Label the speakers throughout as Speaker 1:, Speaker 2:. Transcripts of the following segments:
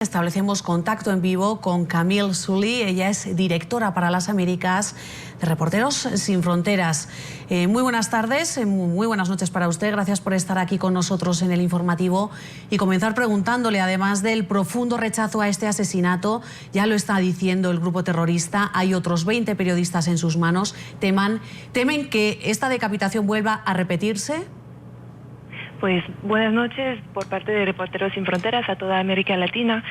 Speaker 1: Establecemos contacto en vivo con Camille Sully. Ella es directora para las Américas de Reporteros Sin Fronteras. Muy buenas tardes, muy buenas noches para usted. Gracias por estar aquí con nosotros en el informativo y comenzar preguntándole, además del profundo rechazo a este asesinato, ya lo está diciendo el grupo terrorista, hay otros 20 periodistas en sus manos. ¿Temen que esta decapitación vuelva a repetirse?
Speaker 2: Pues buenas noches por parte de Reporteros Sin Fronteras a toda América Latina.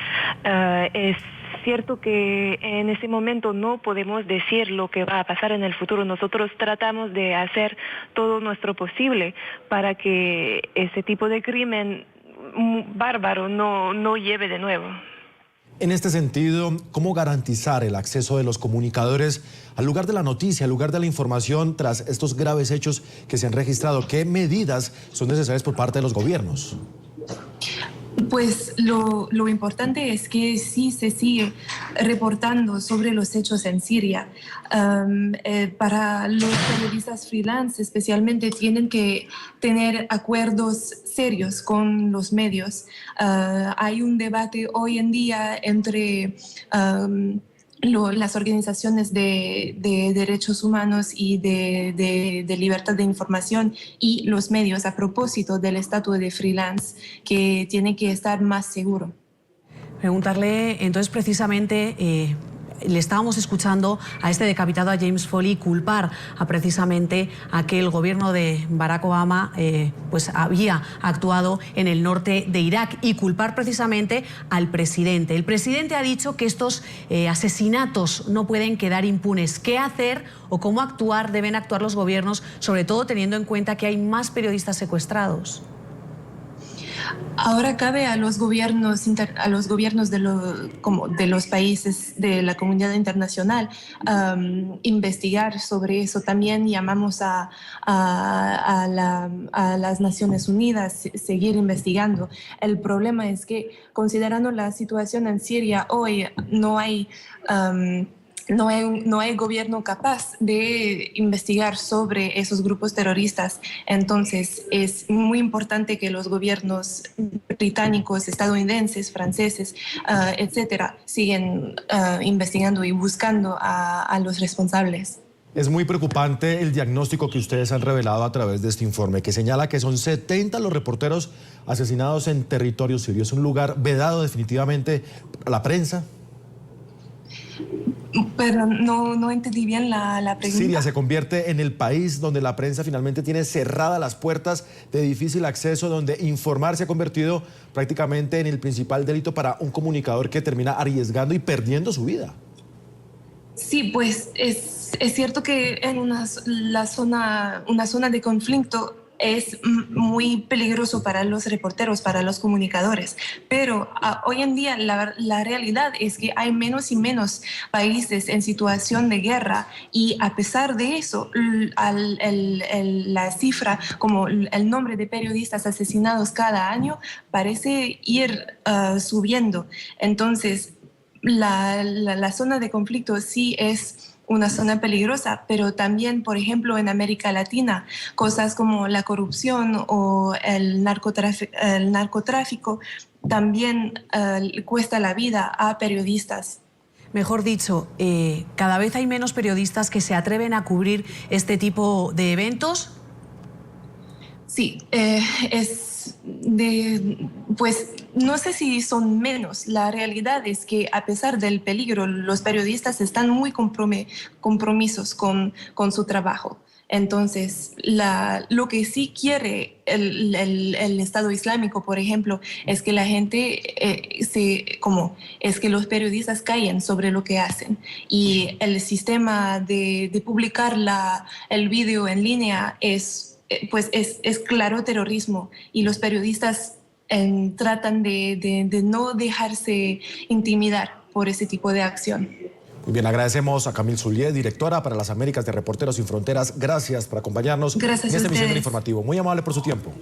Speaker 2: Es cierto que en este momento no podemos decir lo que va a pasar en el futuro. Nosotros tratamos de hacer todo nuestro posible para que ese tipo de crimen bárbaro no lleve de nuevo.
Speaker 3: En este sentido, ¿cómo garantizar el acceso de los comunicadores al lugar de la noticia, al lugar de la información tras estos graves hechos que se han registrado? ¿Qué medidas son necesarias por parte de los gobiernos?
Speaker 4: Pues lo importante es que sí se sigue reportando sobre los hechos en Siria. Para los periodistas freelance especialmente tienen que tener acuerdos serios con los medios. Hay un debate hoy en día entre las organizaciones de derechos humanos y de libertad de información y los medios a propósito del estatus de freelance, que tiene que estar más seguro.
Speaker 1: Preguntarle, entonces, precisamente, le estábamos escuchando a este decapitado, a James Foley, culpar precisamente a que el gobierno de Barack Obama pues había actuado en el norte de Irak y culpar precisamente al presidente. El presidente ha dicho que estos asesinatos no pueden quedar impunes. ¿Qué hacer o cómo deben actuar los gobiernos, sobre todo teniendo en cuenta que hay más periodistas secuestrados?
Speaker 4: Ahora cabe a los gobiernos de los países de la comunidad internacional investigar sobre eso. También llamamos a las Naciones Unidas a seguir investigando. El problema es que, considerando la situación en Siria hoy, no hay gobierno capaz de investigar sobre esos grupos terroristas. Entonces, es muy importante que los gobiernos británicos, estadounidenses, franceses, etcétera, siguen investigando y buscando a los responsables.
Speaker 3: Es muy preocupante el diagnóstico que ustedes han revelado a través de este informe, que señala que son 70 los reporteros asesinados en territorio sirio. ¿Es un lugar vedado definitivamente a la prensa?
Speaker 4: Pero no entendí bien la pregunta.
Speaker 3: Siria se convierte en el país donde la prensa finalmente tiene cerradas las puertas de difícil acceso, donde informar se ha convertido prácticamente en el principal delito para un comunicador que termina arriesgando y perdiendo su vida.
Speaker 4: Sí, pues es cierto que en una zona de conflicto es muy peligroso para los reporteros, para los comunicadores. Pero hoy en día la realidad es que hay menos y menos países en situación de guerra, y a pesar de eso, la cifra, como el nombre de periodistas asesinados cada año, parece ir subiendo. Entonces, la zona de conflicto sí es una zona peligrosa, pero también, por ejemplo, en América Latina, cosas como la corrupción o el narcotráfico también cuesta la vida a periodistas.
Speaker 1: Mejor dicho, cada vez hay menos periodistas que se atreven a cubrir este tipo de eventos.
Speaker 4: Sí, pues no sé si son menos. La realidad es que, a pesar del peligro, los periodistas están muy compromisos con su trabajo. Entonces, lo que sí quiere el Estado Islámico, por ejemplo, es que la gente, es que los periodistas callen sobre lo que hacen. Y el sistema de publicar el vídeo en línea es claro terrorismo, y los periodistas tratan de no dejarse intimidar por ese tipo de acción.
Speaker 3: Muy bien, agradecemos a Camille Sully, directora para las Américas de Reporteros Sin Fronteras. Gracias por acompañarnos en esta emisión del informativo. Muy amable por su tiempo.